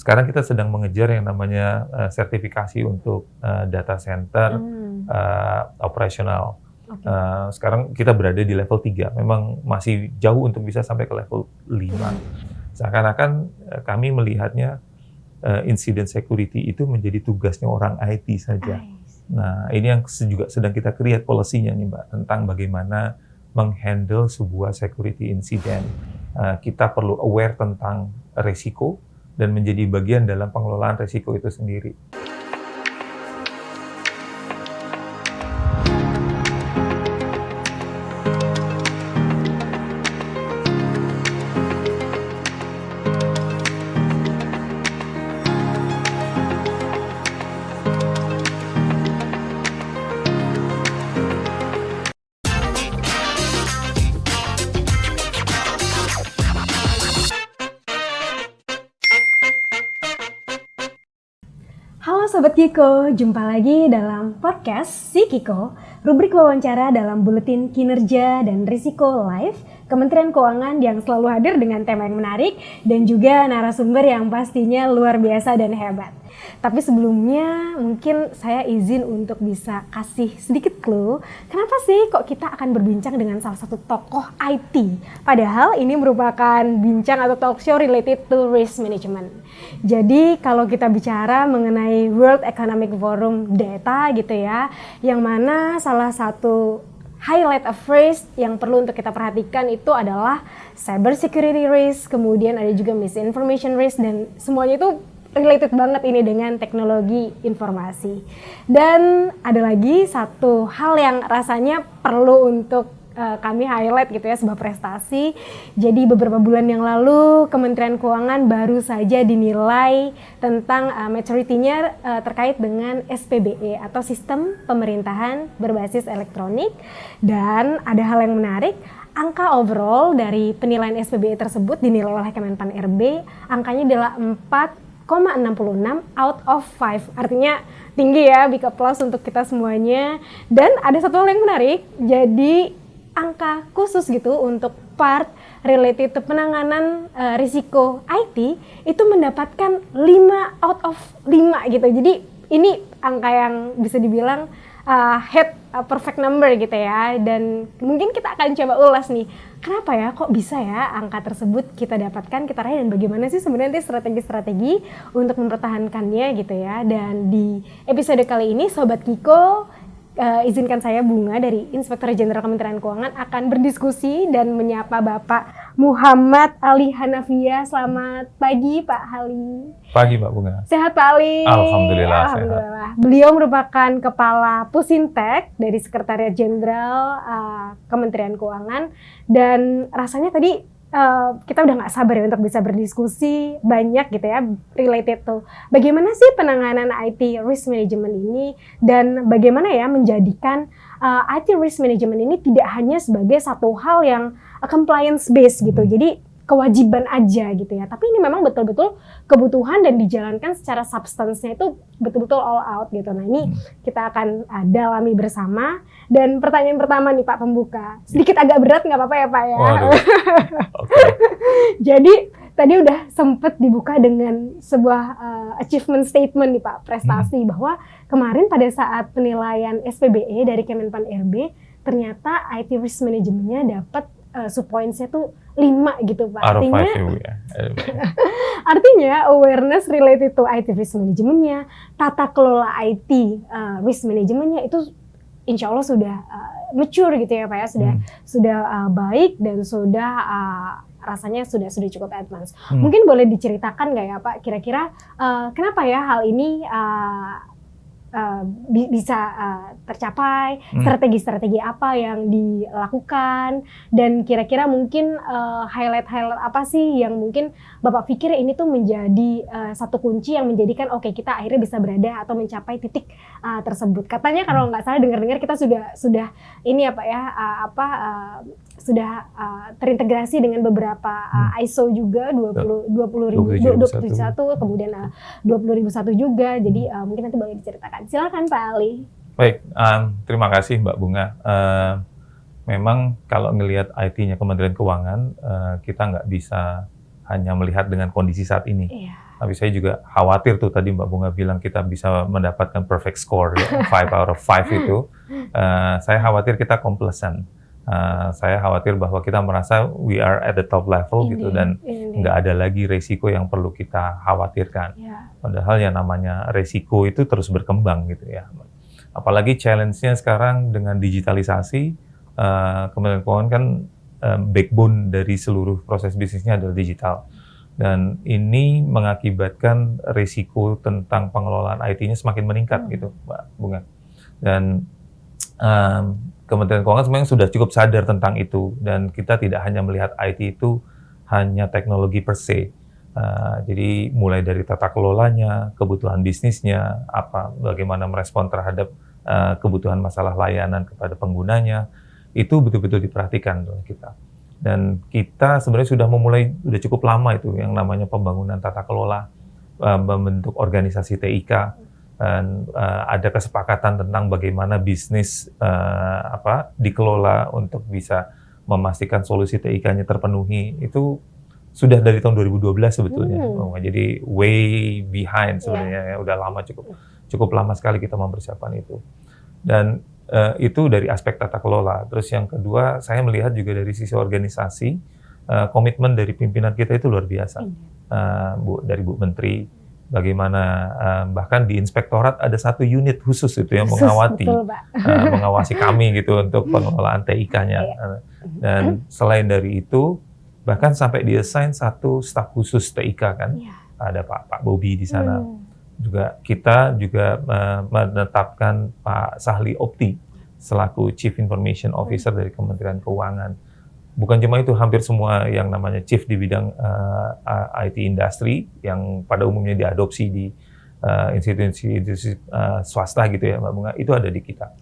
sekarang kita sedang mengejar yang namanya sertifikasi untuk data center operasional. Sekarang kita berada di level 3, memang masih jauh untuk bisa sampai ke level 5. Seakan-akan kami melihatnya incident security itu menjadi tugasnya orang IT saja. Nah, ini yang juga sedang kita create policy-nya nih Mbak, tentang bagaimana menghandle sebuah security incident. Kita perlu aware tentang resiko dan menjadi bagian dalam pengelolaan resiko itu sendiri. Halo Sobat Kiko, jumpa lagi dalam podcast Si Kiko, rubrik wawancara dalam Buletin Kinerja dan Risiko Live Kementerian Keuangan yang selalu hadir dengan tema yang menarik dan juga narasumber yang pastinya luar biasa dan hebat. Tapi sebelumnya mungkin saya izin untuk bisa kasih sedikit clue, kenapa sih kok kita akan berbincang dengan salah satu tokoh IT? Padahal ini merupakan bincang atau talk show related to risk management. Jadi kalau kita bicara mengenai World Economic Forum data gitu ya, yang mana salah satu highlight of risk yang perlu untuk kita perhatikan itu adalah cyber security risk, kemudian ada juga misinformation risk, dan semuanya itu related banget ini dengan teknologi informasi. Dan ada lagi satu hal yang rasanya perlu untuk kami highlight gitu ya, sebuah prestasi. Jadi beberapa bulan yang lalu Kementerian Keuangan baru saja dinilai tentang maturity-nya terkait dengan SPBE atau Sistem Pemerintahan Berbasis Elektronik. Dan ada hal yang menarik, angka overall dari penilaian SPBE tersebut dinilai oleh Kemenpan RB, angkanya adalah 4,66 out of 5. Artinya tinggi ya, big applause untuk kita semuanya. Dan ada satu hal yang menarik, jadi angka khusus gitu untuk part related to penanganan risiko IT itu mendapatkan 5 out of 5 gitu. Jadi ini angka yang bisa dibilang head perfect number gitu ya. Dan mungkin kita akan coba ulas nih, kenapa ya kok bisa ya angka tersebut kita dapatkan, kita raih, dan bagaimana sih sebenarnya strategi-strategi untuk mempertahankannya gitu ya. Dan di episode kali ini Sobat Kiko, izinkan saya Bunga dari Inspektur Jenderal Kementerian Keuangan akan berdiskusi dan menyapa Bapak Muhammad Ali Hanafia. Selamat pagi Pak Ali. Pagi Mbak Bunga. Sehat Pak Ali? Alhamdulillah. Sehat. Beliau merupakan Kepala Pusintek dari Sekretariat Jenderal Kementerian Keuangan, dan rasanya tadi kita udah nggak sabar ya untuk bisa berdiskusi banyak gitu ya related to bagaimana sih penanganan IT risk management ini, dan bagaimana ya menjadikan IT risk management ini tidak hanya sebagai satu hal yang compliance based gitu, jadi kewajiban aja gitu ya, tapi ini memang betul-betul kebutuhan dan dijalankan secara substance-nya itu betul-betul all out gitu. Nah ini kita akan dalami bersama. Dan pertanyaan pertama nih Pak pembuka, sedikit agak berat, nggak apa-apa ya Pak ya? Okay. Jadi tadi udah sempet dibuka dengan sebuah achievement statement nih Pak, prestasi bahwa kemarin pada saat penilaian SPBE dari Kemenpan RB, ternyata IT risk manajemennya dapat subpoints-nya tuh 5 gitu Pak. Artinya awareness related to IT risk manajemennya, tata kelola IT risk manajemennya itu insya Allah sudah mature gitu ya Pak ya, sudah baik dan sudah rasanya sudah cukup advance. Mungkin boleh diceritakan nggak ya Pak, kira-kira kenapa ya hal ini bisa tercapai, strategi-strategi apa yang dilakukan, dan kira-kira mungkin highlight-highlight apa sih yang mungkin Bapak pikir ini tuh menjadi satu kunci yang menjadikan kita akhirnya bisa berada atau mencapai titik tersebut. Katanya kalau nggak salah dengar-dengar kita sudah ini ya Pak ya, sudah terintegrasi dengan beberapa ISO juga 20001, kemudian 20001 juga. Jadi mungkin nanti boleh diceritakan. Silakan Pak Ali. Baik, terima kasih Mbak Bunga. Memang kalau ngelihat IT-nya Kementerian Keuangan, kita nggak bisa hanya melihat dengan kondisi saat ini. Tapi saya juga khawatir tuh tadi Mbak Bunga bilang kita bisa mendapatkan perfect score, ya, 5 out of 5 itu. Saya khawatir kita complacent. Saya khawatir bahwa kita merasa we are at the top level gitu dan nggak ada lagi resiko yang perlu kita khawatirkan. Padahal yang namanya resiko itu terus berkembang gitu ya. Apalagi challenge-nya sekarang dengan digitalisasi, Kementerian Keuangan kan backbone dari seluruh proses bisnisnya adalah digital. Dan ini mengakibatkan risiko tentang pengelolaan IT-nya semakin meningkat gitu, Mbak Bunga. Dan Kementerian Keuangan sebenarnya sudah cukup sadar tentang itu. Dan kita tidak hanya melihat IT itu hanya teknologi per se. Jadi mulai dari tata kelolanya, kebutuhan bisnisnya, bagaimana merespon terhadap kebutuhan masalah layanan kepada penggunanya, itu betul-betul diperhatikan oleh kita. Dan kita sebenarnya sudah cukup lama itu yang namanya pembangunan tata kelola, membentuk organisasi TIK, dan ada kesepakatan tentang bagaimana bisnis dikelola untuk bisa memastikan solusi TIK-nya terpenuhi. Itu sudah dari tahun 2012 sebetulnya. Jadi way behind sebenarnya, udah lama, cukup lama sekali kita mempersiapkan itu. Dan itu dari aspek tata kelola. Terus yang kedua, saya melihat juga dari sisi organisasi, komitmen dari pimpinan kita itu luar biasa. Dari Bu Menteri, bagaimana bahkan di inspektorat ada satu unit khusus itu yang mengawasi kami gitu untuk pengelolaan TIK-nya. Dan selain dari itu, bahkan sampai di-assign satu staf khusus TIK kan, ada Pak Bobi di sana. Juga kita menetapkan Pak Sahli Opti selaku Chief Information Officer dari Kementerian Keuangan. Bukan cuma itu, hampir semua yang namanya chief di bidang IT industry yang pada umumnya diadopsi di institusi swasta gitu ya Mbak Bunga, itu ada di kita.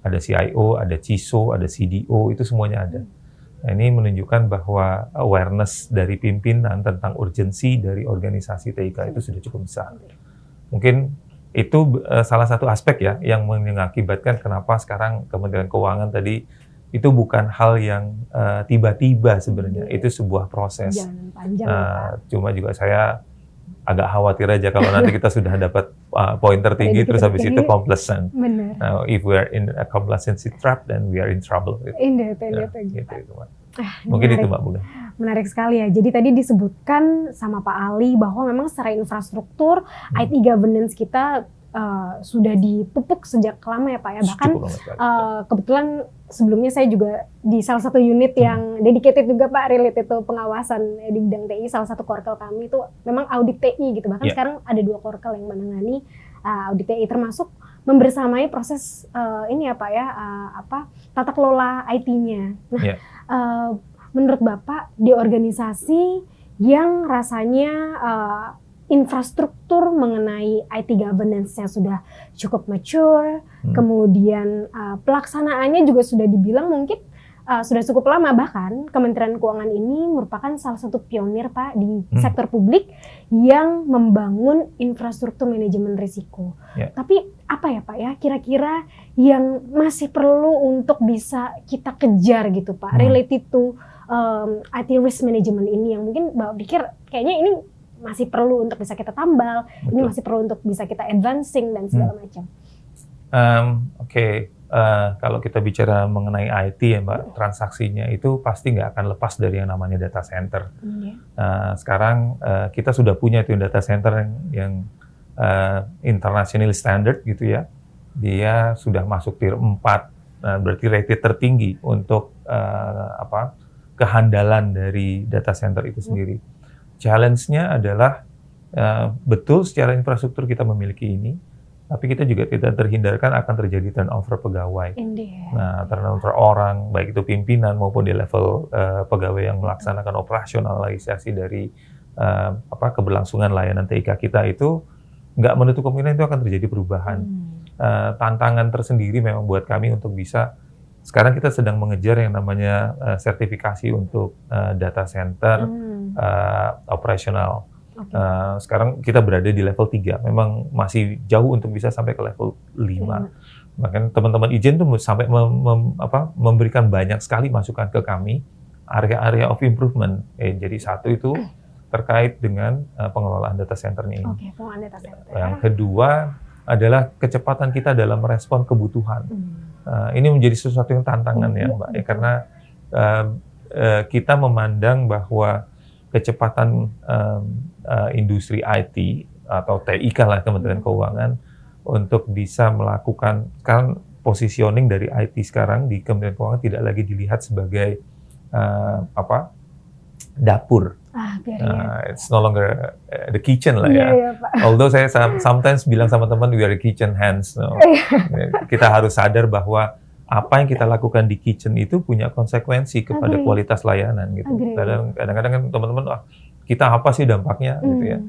Ada CIO, ada CISO, ada CDO, itu semuanya ada. Nah, ini menunjukkan bahwa awareness dari pimpinan tentang urgensi dari organisasi TIK itu sudah cukup besar. Mungkin itu salah satu aspek ya yang mengakibatkan kenapa sekarang Kementerian Keuangan tadi itu bukan hal yang tiba-tiba sebenarnya, itu sebuah proses. Cuma juga saya agak khawatir aja kalau nanti kita sudah dapat poin tertinggi terus habis itu complacent. Now, if we are in a complacency trap, then we are in trouble. Mungkin itu Mbak Bunga. Menarik sekali ya. Jadi tadi disebutkan sama Pak Ali bahwa memang secara infrastruktur IT governance kita sudah dipupuk sejak lama ya Pak ya. Bahkan kebetulan sebelumnya saya juga di salah satu unit yang dedicated juga Pak, related to pengawasan di bidang TI. Salah satu korkel kami itu memang audit TI gitu. Bahkan sekarang ada 2 korkel yang menangani audit TI, termasuk membersamai proses ini ya Pak ya, tata kelola IT-nya. Nah, menurut Bapak di organisasi yang rasanya infrastruktur mengenai IT governance-nya sudah cukup mature, kemudian pelaksanaannya juga sudah dibilang mungkin sudah cukup lama, bahkan Kementerian Keuangan ini merupakan salah satu pionir Pak di sektor publik yang membangun infrastruktur manajemen risiko. Tapi apa ya Pak ya, kira-kira yang masih perlu untuk bisa kita kejar gitu Pak, related to IT risk management ini yang mungkin Bapak pikir kayaknya ini masih perlu untuk bisa kita tambal, ini masih perlu untuk bisa kita advancing dan segala macam. Kalau kita bicara mengenai IT ya Mbak, transaksinya itu pasti nggak akan lepas dari yang namanya data center. Sekarang kita sudah punya itu data center yang international standard gitu ya. Dia sudah masuk tier 4, berarti rated tertinggi untuk kehandalan dari data center itu sendiri. Challenge-nya adalah betul secara infrastruktur kita memiliki ini, tapi kita juga tidak terhindarkan akan terjadi turnover pegawai. Nah, turnover orang, baik itu pimpinan maupun di level pegawai yang melaksanakan operasionalisasi dari keberlangsungan layanan TIK kita itu nggak menutup kemungkinan itu akan terjadi perubahan. Tantangan tersendiri memang buat kami untuk bisa, sekarang kita sedang mengejar yang namanya sertifikasi untuk data center operasional. Sekarang kita berada di level 3, memang masih jauh untuk bisa sampai ke level 5. Bahkan teman-teman Ijen tuh sampai memberikan banyak sekali masukan ke kami, area-area of improvement. Jadi satu itu terkait dengan pengelolaan data centernya ini. Oke, pengelolaan data center. Yang kedua adalah kecepatan kita dalam merespon kebutuhan. Ini menjadi sesuatu yang tantangan ya Mbak, ya, karena kita memandang bahwa kecepatan industri IT atau TIK lah Kementerian Keuangan untuk bisa melakukan, kan positioning dari IT sekarang di Kementerian Keuangan tidak lagi dilihat sebagai dapur. It's no longer the kitchen lah ya. Although saya sometimes bilang sama teman, we are the kitchen hands. No. Kita harus sadar bahwa apa yang kita lakukan di kitchen itu punya konsekuensi kepada kualitas layanan gitu. Kadang-kadang kan teman-teman, kita apa sih dampaknya gitu ya.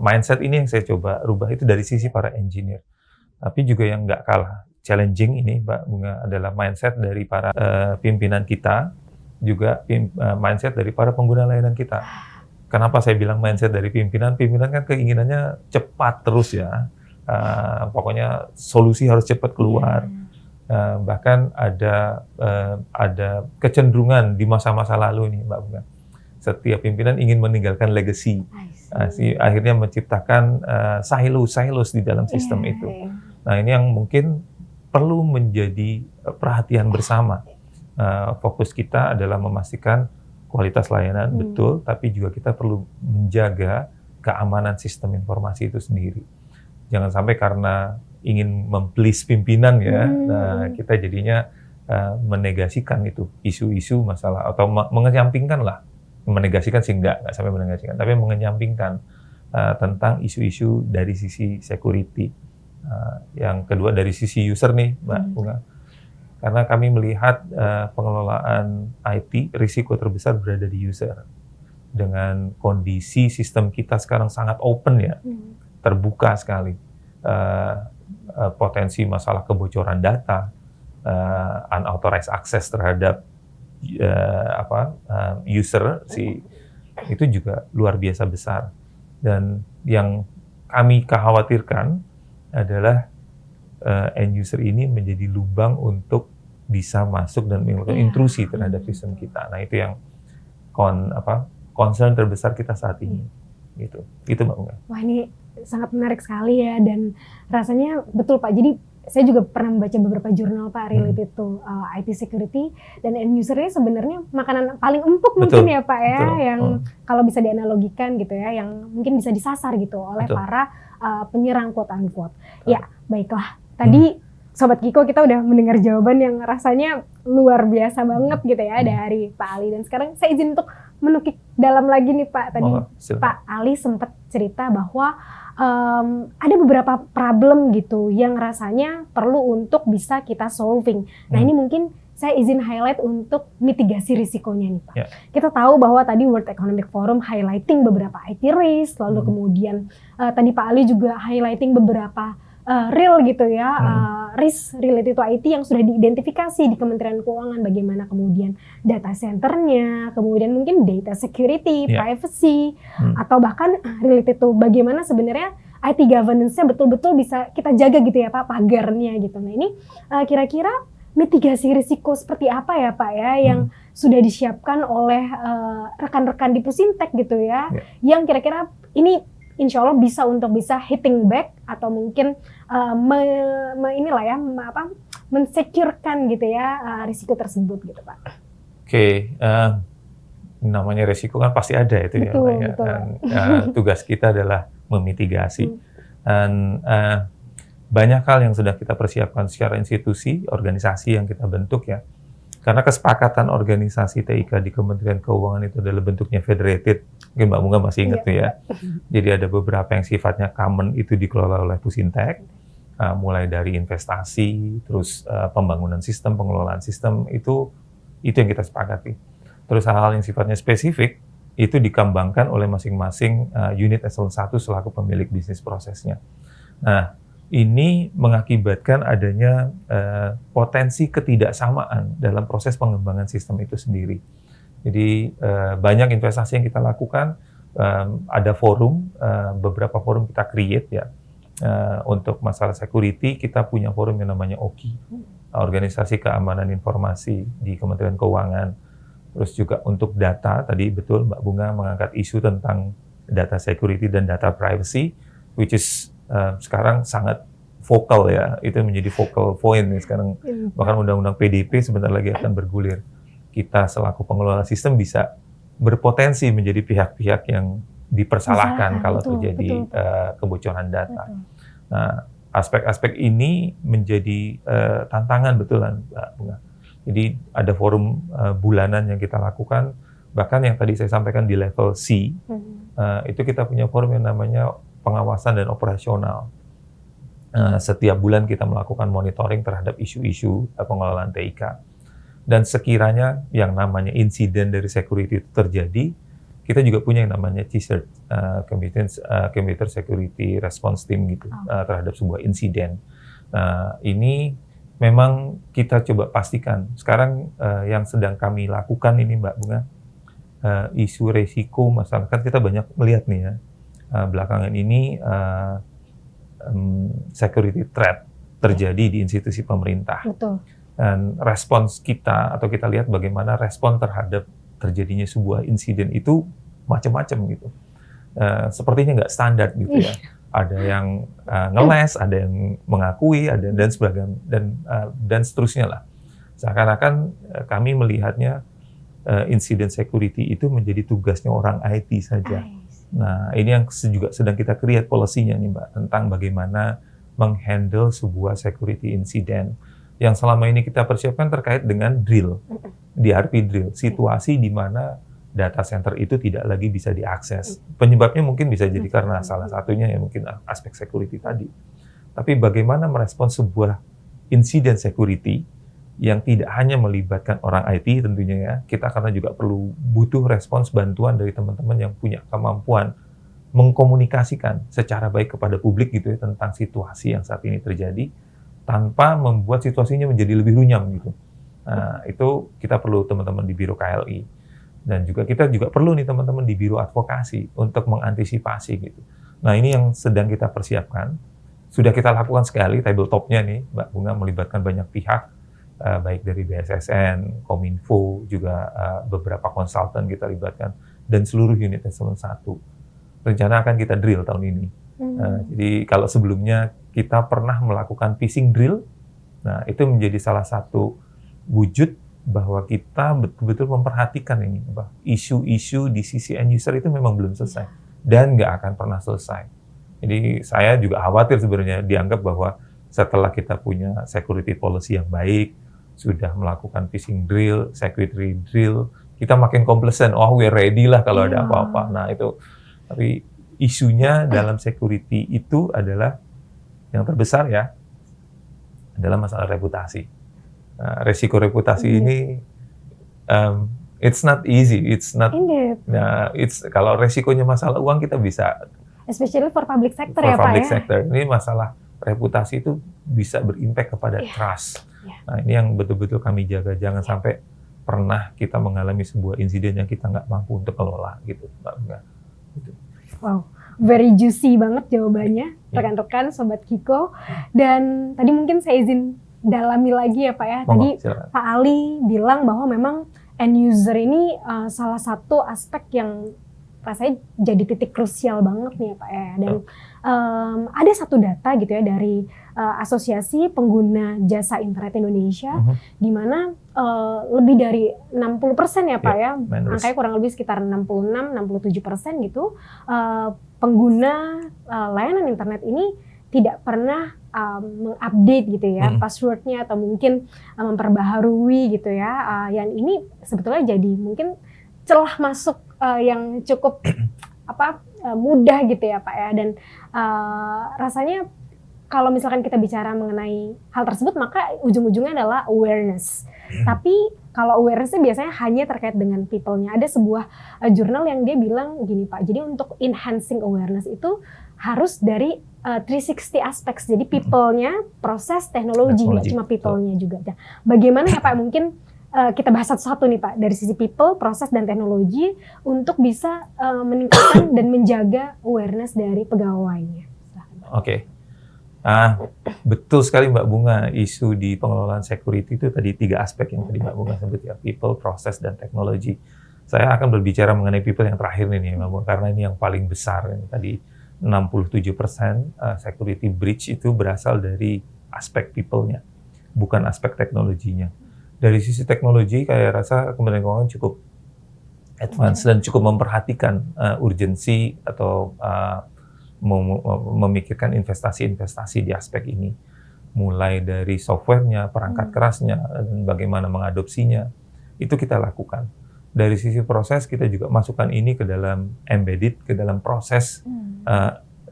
Mindset ini yang saya coba rubah itu dari sisi para engineer. Tapi juga yang nggak kalah challenging ini Mbak Bunga adalah mindset dari para pimpinan kita, juga mindset dari para pengguna layanan kita. Kenapa saya bilang mindset dari pimpinan? Pimpinan kan keinginannya cepat terus ya. Pokoknya solusi harus cepat keluar. Bahkan ada kecenderungan di masa-masa lalu nih Mbak Bunga. Setiap pimpinan ingin meninggalkan legacy. Akhirnya menciptakan silos di dalam sistem itu. Nah, ini yang mungkin perlu menjadi perhatian bersama. Fokus kita adalah memastikan kualitas layanan betul, tapi juga kita perlu menjaga keamanan sistem informasi itu sendiri. Jangan sampai karena ingin memplease pimpinan ya, kita jadinya menegasikan itu isu-isu masalah atau mengenyampingkan lah. Menegasikan sih enggak sampai menegasikan, tapi mengenyampingkan tentang isu-isu dari sisi security. Yang kedua dari sisi user nih, Mbak Bunga. Karena kami melihat pengelolaan IT, risiko terbesar berada di user. Dengan kondisi sistem kita sekarang sangat open ya, terbuka sekali. Potensi masalah kebocoran data, unauthorized access terhadap user itu juga luar biasa besar. Dan yang kami khawatirkan adalah end user ini menjadi lubang untuk bisa masuk dan melakukan intrusi terhadap sistem kita. Nah, itu yang concern terbesar kita saat ini. Gitu Mbak Bunga. Wah, ini sangat menarik sekali ya, dan rasanya betul Pak. Jadi saya juga pernah membaca beberapa jurnal Pak related to IT security, dan end user-nya sebenarnya makanan paling empuk mungkin ya Pak ya, yang kalau bisa dianalogikan gitu ya, yang mungkin bisa disasar gitu oleh para penyerang quote unquote. Ya, baiklah. Tadi Sobat Kiko kita udah mendengar jawaban yang rasanya luar biasa banget gitu ya dari Pak Ali, dan sekarang saya izin untuk menukik dalam lagi nih Pak. Tadi Pak Ali sempat cerita bahwa ada beberapa problem gitu yang rasanya perlu untuk bisa kita solving. Nah, ini mungkin saya izin highlight untuk mitigasi risikonya nih Pak. Kita tahu bahwa tadi World Economic Forum highlighting beberapa IT risk, lalu kemudian tadi Pak Ali juga highlighting beberapa real gitu ya, risk related to IT yang sudah diidentifikasi di Kementerian Keuangan, bagaimana kemudian data centernya, kemudian mungkin data security, privacy, atau bahkan related to bagaimana sebenarnya IT governance-nya betul-betul bisa kita jaga gitu ya Pak, pagarnya gitu. Nah, ini kira-kira mitigasi risiko seperti apa ya Pak ya yang sudah disiapkan oleh rekan-rekan di Pusintek gitu ya, yang kira-kira ini insya Allah bisa untuk bisa hitting back atau mungkin mensecurekan gitu ya risiko tersebut gitu Pak. Oke, namanya risiko kan pasti ada itu ya. Dan tugas kita adalah memitigasi. Dan banyak hal yang sudah kita persiapkan secara institusi, organisasi yang kita bentuk ya. Karena kesepakatan organisasi TIK di Kementerian Keuangan itu adalah bentuknya federated. Mungkin Mbak Bunga masih ingat tuh ya. Jadi ada beberapa yang sifatnya common itu dikelola oleh Pusintek. Mulai dari investasi, terus pembangunan sistem, pengelolaan sistem, itu yang kita sepakati. Terus hal-hal yang sifatnya spesifik, itu dikembangkan oleh masing-masing unit eselon 1 selaku pemilik bisnis prosesnya. Nah, ini mengakibatkan adanya potensi ketidaksamaan dalam proses pengembangan sistem itu sendiri. Jadi banyak investasi yang kita lakukan, ada forum, beberapa forum kita create ya. Untuk masalah security, kita punya forum yang namanya OKI, Organisasi Keamanan Informasi di Kementerian Keuangan. Terus juga untuk data, tadi betul Mbak Bunga mengangkat isu tentang data security dan data privacy, which is sekarang sangat vokal ya, itu menjadi focal point nih sekarang. Bahkan undang-undang PDP sebentar lagi akan bergulir. Kita selaku pengelola sistem bisa berpotensi menjadi pihak-pihak yang dipersalahkan kalau terjadi kebocoran data. Nah, aspek-aspek ini menjadi tantangan betulan Mbak Bunga. Jadi ada forum bulanan yang kita lakukan, bahkan yang tadi saya sampaikan di level C, itu kita punya forum yang namanya pengawasan dan operasional. Setiap bulan kita melakukan monitoring terhadap isu-isu pengelolaan TIK. Dan sekiranya yang namanya insiden dari security itu terjadi, kita juga punya yang namanya CSIRT, Computer Security Response Team gitu, terhadap sebuah insiden. Ini memang kita coba pastikan. Sekarang yang sedang kami lakukan ini Mbak Bunga, isu resiko masyarakat kita banyak melihat nih ya, belakangan ini security threat terjadi di institusi pemerintah. Betul. Dan respons kita, atau kita lihat bagaimana respon terhadap terjadinya sebuah insiden itu macam-macam gitu. Sepertinya nggak standar gitu ya. Ada yang ngeles, ada yang mengakui, ada dan sebagainya, dan seterusnya lah. Seakan-akan kami melihatnya insiden security itu menjadi tugasnya orang IT saja. Nah, ini yang juga sedang kita create policy-nya nih Mbak, tentang bagaimana menghandle sebuah security incident yang selama ini kita persiapkan terkait dengan drill, DRP drill, situasi di mana data center itu tidak lagi bisa diakses. Penyebabnya mungkin bisa jadi karena salah satunya ya mungkin aspek security tadi. Tapi bagaimana merespons sebuah insiden security yang tidak hanya melibatkan orang IT tentunya ya, kita karena juga butuh respons bantuan dari teman-teman yang punya kemampuan mengkomunikasikan secara baik kepada publik gitu ya tentang situasi yang saat ini terjadi tanpa membuat situasinya menjadi lebih runyam gitu. Nah, itu kita perlu teman-teman di Biro KLI. Dan juga kita juga perlu nih teman-teman di Biro Advokasi untuk mengantisipasi gitu. Nah, ini yang sedang kita persiapkan. Sudah kita lakukan sekali tabletopnya nih, Mbak Bunga, melibatkan banyak pihak, baik dari BSSN, Kominfo, juga beberapa konsultan kita libatkan, dan seluruh unit eselon 1. Rencana akan kita drill tahun ini. Jadi kalau sebelumnya kita pernah melakukan phishing drill, nah itu menjadi salah satu wujud bahwa kita betul-betul memperhatikan ini, isu-isu di sisi end user itu memang belum selesai dan nggak akan pernah selesai. Jadi saya juga khawatir sebenarnya dianggap bahwa setelah kita punya security policy yang baik, sudah melakukan phishing drill, security drill, kita makin complacent, we're ready lah kalau ada apa-apa. Nah itu, tapi isunya dalam security itu adalah yang terbesar ya, adalah masalah reputasi. Resiko reputasi ini it's not easy, it's not. Nah, kalau resikonya masalah uang kita bisa. Especially for public sector for ya Pak public ya. sector. Ini masalah reputasi itu bisa berimpact kepada trust. Nah ini yang betul-betul kami jaga, jangan sampai pernah kita mengalami sebuah insiden yang kita nggak mampu untuk kelola gitu, Mbak Bunga. Gitu. Wow. Very juicy banget jawabannya, rekan-rekan Sobat Kiko. Dan tadi mungkin saya izin dalami lagi ya Pak ya. Tadi silakan. Pak Ali bilang bahwa memang end user ini salah satu aspek yang rasanya jadi titik krusial banget nih ya Pak ya. Dan ada satu data gitu ya dari Asosiasi Pengguna Jasa Internet Indonesia, di mana lebih dari 60% ya Pak ya, angkanya kurang lebih sekitar 66-67% gitu, pengguna layanan internet ini tidak pernah mengupdate gitu ya passwordnya atau mungkin memperbaharui gitu ya. Yang ini sebetulnya jadi mungkin celah masuk yang cukup mudah gitu ya Pak ya. Dan rasanya kalau misalkan kita bicara mengenai hal tersebut, maka ujung-ujungnya adalah awareness. Tapi kalau awareness-nya biasanya hanya terkait dengan people-nya. Ada sebuah jurnal yang dia bilang gini Pak, jadi untuk enhancing awareness itu harus dari 360 aspects. Jadi people-nya, proses, teknologi, nggak cuma people-nya juga. Nah, bagaimana ya Pak, mungkin kita bahas satu-satu nih Pak, dari sisi people, proses, dan teknologi untuk bisa meningkatkan dan menjaga awareness dari pegawainya. Oke. Betul sekali Mbak Bunga, isu di pengelolaan security itu tadi 3 aspek yang tadi Mbak Bunga sebut ya, people, process, dan teknologi. Saya akan berbicara mengenai people yang terakhir ini Mbak Bunga, karena ini yang paling besar. Tadi 67% security breach itu berasal dari aspek people-nya, bukan aspek teknologinya. Dari sisi teknologi, kayak rasa Kementerian Keuangan cukup advance dan cukup memperhatikan urgensi atau memikirkan investasi-investasi di aspek ini, mulai dari softwarenya, perangkat kerasnya, dan bagaimana mengadopsinya, itu kita lakukan. Dari sisi proses, kita juga masukkan ini ke dalam embedded, ke dalam proses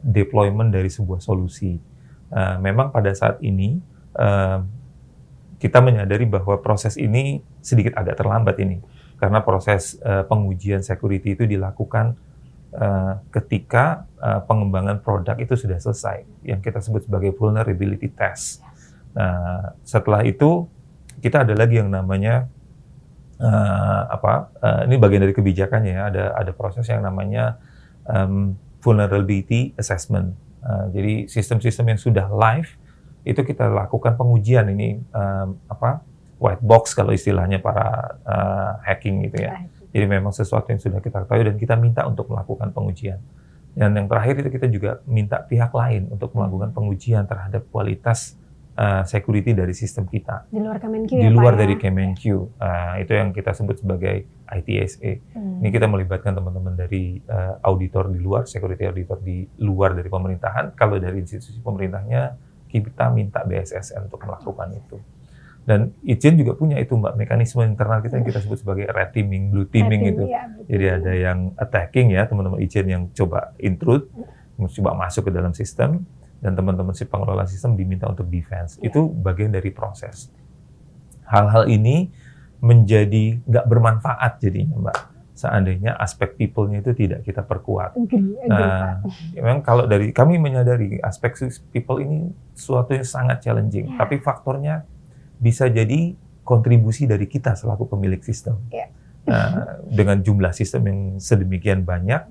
deployment dari sebuah solusi. Memang pada saat ini, kita menyadari bahwa proses ini sedikit agak terlambat ini, karena proses pengujian security itu dilakukan ketika pengembangan produk itu sudah selesai, yang kita sebut sebagai vulnerability test. Nah, setelah itu kita ada lagi yang namanya ini bagian dari kebijakannya ya, ada proses yang namanya vulnerability assessment. Jadi sistem-sistem yang sudah live itu kita lakukan pengujian ini white box kalau istilahnya para hacking gitu ya. Jadi memang sesuatu yang sudah kita ketahui dan kita minta untuk melakukan pengujian. Dan yang terakhir itu kita juga minta pihak lain untuk melakukan pengujian terhadap kualitas security dari sistem kita. Di luar Kemenq Di luar dari Kemenq. Itu yang kita sebut sebagai ITSA. Ini kita melibatkan teman-teman dari auditor di luar, security auditor di luar dari pemerintahan. Kalau dari institusi pemerintahnya, kita minta BSSN untuk melakukan itu. Dan Ijen juga punya itu Mbak, mekanisme internal kita yang kita sebut sebagai red teaming, blue teaming itu. Ya, jadi ada yang attacking ya, teman-teman Ijen yang coba intrude, coba masuk ke dalam sistem, dan teman-teman si pengelola sistem diminta untuk defense. Ya. Itu bagian dari proses. Hal-hal ini menjadi nggak bermanfaat jadinya Mbak, seandainya aspek people-nya itu tidak kita perkuat. Memang kalau dari kami menyadari aspek people ini sesuatu yang sangat challenging, tapi faktornya bisa jadi kontribusi dari kita selaku pemilik sistem. Dengan jumlah sistem yang sedemikian banyak,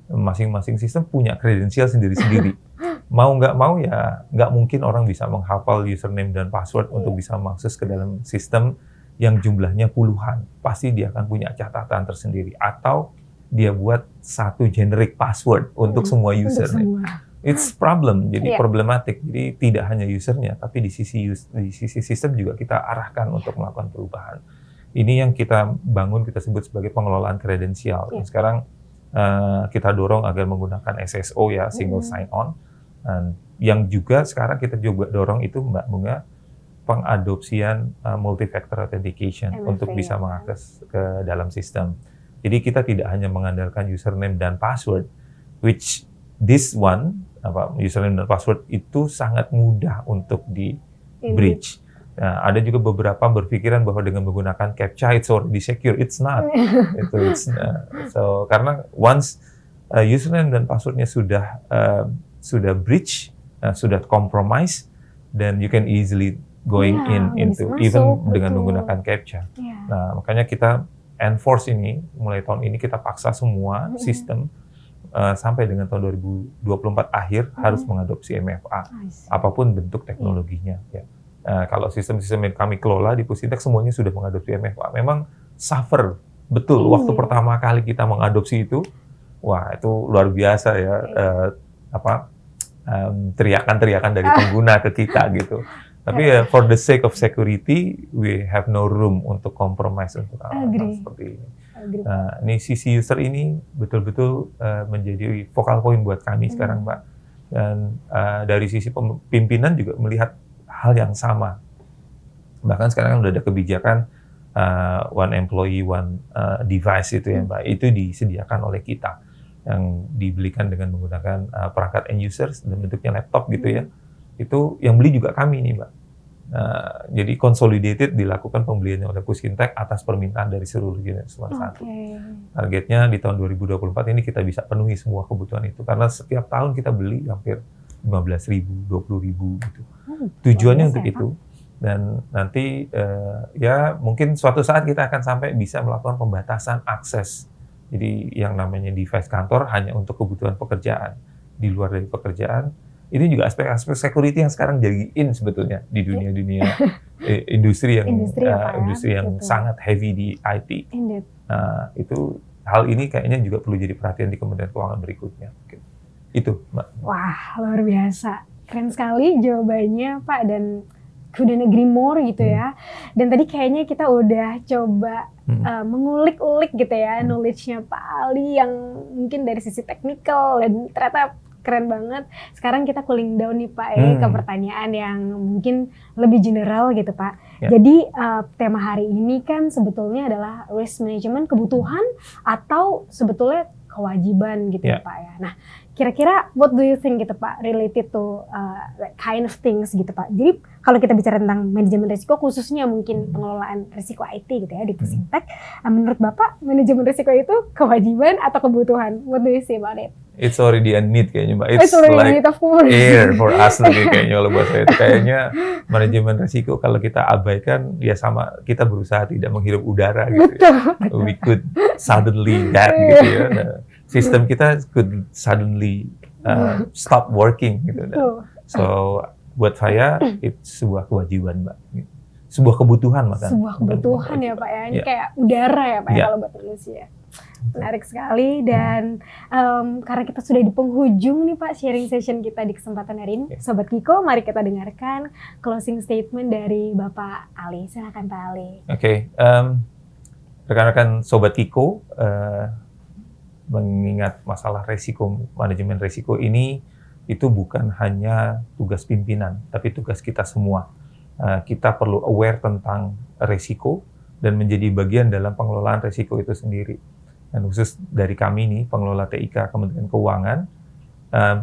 masing-masing sistem punya kredensial sendiri-sendiri. Mau nggak mau ya, nggak mungkin orang bisa menghafal username dan password untuk bisa mengakses ke dalam sistem yang jumlahnya puluhan. Pasti dia akan punya catatan tersendiri. Atau dia buat satu generic password untuk semua user. It's problem, jadi problematik. Jadi tidak hanya usernya, tapi di sisi sistem juga kita arahkan untuk melakukan perubahan. Ini yang kita bangun, kita sebut sebagai pengelolaan kredensial. Dan sekarang kita dorong agar menggunakan SSO ya, single sign on. Dan yang juga sekarang kita juga dorong itu Mbak Bunga, pengadopsian multi-factor authentication untuk bisa mengakses ke dalam sistem. Jadi kita tidak hanya mengandalkan username dan password, which this one, username dan password itu sangat mudah untuk di breach. Nah, ada juga beberapa berpikiran bahwa dengan menggunakan CAPTCHA it's already secure. It's not. So karena once username dan passwordnya sudah breach, sudah compromise, then you can easily going into even dengan menggunakan CAPTCHA. Nah, makanya kita enforce ini mulai tahun ini, kita paksa semua sistem sampai dengan tahun 2024 akhir harus mengadopsi MFA, apapun bentuk teknologinya. Ya. Kalau sistem-sistem yang kami kelola di Pusintek semuanya sudah mengadopsi MFA. Memang suffer betul waktu pertama kali kita mengadopsi itu, wah itu luar biasa ya, teriakan-teriakan dari pengguna ke kita gitu. Tapi ya for the sake of security, we have no room untuk compromise untuk hal seperti ini. Nah, ini sisi user ini betul-betul menjadi focal point buat kami sekarang, Mbak. Dan dari sisi pimpinan juga melihat hal yang sama. Bahkan sekarang udah ada kebijakan one employee, one device itu ya, Mbak. Itu disediakan oleh kita, yang dibelikan dengan menggunakan perangkat end users dan bentuknya laptop gitu ya. Itu yang beli juga kami nih, Mbak. Jadi consolidated dilakukan pembeliannya oleh Pusintek atas permintaan dari seluruh unit semua satu. Targetnya di tahun 2024 ini kita bisa penuhi semua kebutuhan itu, karena setiap tahun kita beli hampir 15.000, 20.000 gitu. Tujuannya untuk itu. Dan nanti ya mungkin suatu saat kita akan sampai bisa melakukan pembatasan akses. Jadi yang namanya device kantor hanya untuk kebutuhan pekerjaan. Di luar dari pekerjaan Ini juga aspek-aspek security yang sekarang jadi in sebetulnya di dunia-dunia industri yang sangat heavy di IT. Itu hal ini kayaknya juga perlu jadi perhatian di Kementerian Keuangan berikutnya. Itu, Mbak. Wah, luar biasa. Keren sekali jawabannya, Pak, dan couldn't agree more gitu ya. Dan tadi kayaknya kita udah coba mengulik-ulik gitu ya, knowledge-nya Pak Ali yang mungkin dari sisi teknikal dan ternyata keren banget. Sekarang kita cooling down nih Pak ke pertanyaan yang mungkin lebih general gitu Pak. Jadi tema hari ini kan sebetulnya adalah risk management, kebutuhan atau sebetulnya kewajiban gitu ya Pak ya. Nah, kira-kira what do you think gitu Pak related to that kind of things gitu Pak. Jadi kalau kita bicara tentang manajemen risiko khususnya mungkin pengelolaan risiko IT gitu ya di Pusintech, menurut Bapak manajemen risiko itu kewajiban atau kebutuhan? What do you say about it? It's already a need kayaknya Mbak. It's like air for us lagi kayaknya kalau buat saya itu kayaknya manajemen risiko kalau kita abaikan ya sama kita berusaha tidak menghirup udara gitu. Betul. We could suddenly that gitu ya. Nah, sistem kita could suddenly stop working gitu. So buat saya itu sebuah kewajiban Mbak. Sebuah kebutuhan bahkan. Sebuah kebutuhan ya Pak ya. Ini kayak udara ya Pak ya kalau buat manusia. Menarik sekali dan karena kita sudah di penghujung nih Pak sharing session kita di kesempatan hari ini, Sobat Kiko, mari kita dengarkan closing statement dari Bapak Ali. Silakan Pak Ali. Oke, rekan-rekan Sobat Kiko, mengingat masalah resiko, manajemen resiko ini itu bukan hanya tugas pimpinan, tapi tugas kita semua. Kita perlu aware tentang resiko dan menjadi bagian dalam pengelolaan resiko itu sendiri. Dan khusus dari kami nih, pengelola TIK Kementerian Keuangan,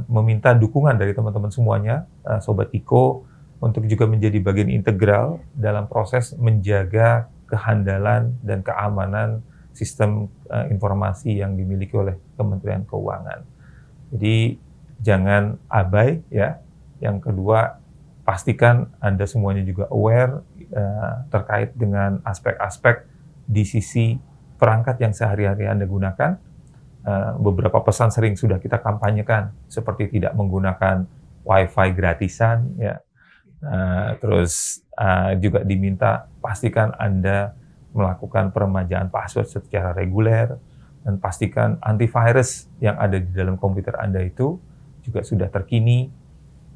meminta dukungan dari teman-teman semuanya, Sobat Kiko, untuk juga menjadi bagian integral dalam proses menjaga kehandalan dan keamanan sistem informasi yang dimiliki oleh Kementerian Keuangan. Jadi jangan abai ya. Yang kedua, pastikan Anda semuanya juga aware terkait dengan aspek-aspek di sisi perangkat yang sehari-hari Anda gunakan. Beberapa pesan sering sudah kita kampanyekan, seperti tidak menggunakan Wi-Fi gratisan, ya. Terus juga diminta pastikan Anda melakukan peremajaan password secara reguler, dan pastikan antivirus yang ada di dalam komputer Anda itu juga sudah terkini.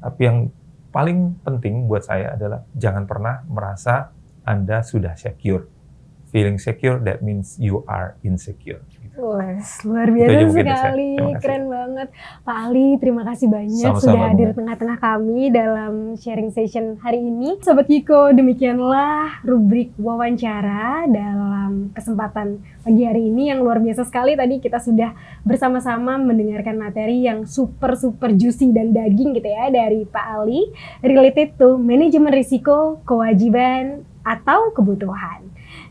Tapi yang paling penting buat saya adalah jangan pernah merasa Anda sudah secure. Feeling secure, that means you are insecure. Wah, luar biasa sekali, keren banget. Pak Ali, terima kasih banyak sudah hadir tengah-tengah kami dalam sharing session hari ini. Sobat Kiko, demikianlah rubrik wawancara dalam kesempatan pagi hari ini yang luar biasa sekali. Tadi kita sudah bersama-sama mendengarkan materi yang super juicy dan daging gitu ya dari Pak Ali, related to manajemen risiko, kewajiban, atau kebutuhan.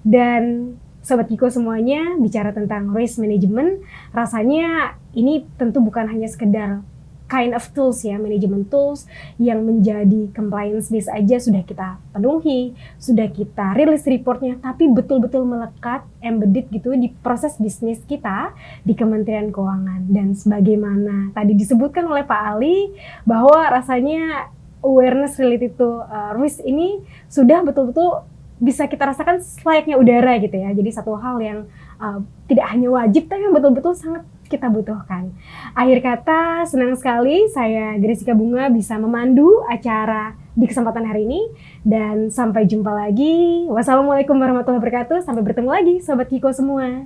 Dan Sobat Kiko semuanya, bicara tentang risk management, rasanya ini tentu bukan hanya sekedar kind of tools ya, management tools yang menjadi compliance based aja sudah kita penuhi, sudah kita rilis reportnya, tapi betul-betul melekat, embedded gitu di proses bisnis kita di Kementerian Keuangan. Dan sebagaimana tadi disebutkan oleh Pak Ali, bahwa rasanya awareness related to risk ini sudah betul-betul bisa kita rasakan layaknya udara gitu ya. Jadi satu hal yang tidak hanya wajib, tapi yang betul-betul sangat kita butuhkan. Akhir kata, senang sekali saya Gresika Bunga bisa memandu acara di kesempatan hari ini. Dan sampai jumpa lagi. Wassalamualaikum warahmatullahi wabarakatuh. Sampai bertemu lagi Sobat Kiko semua.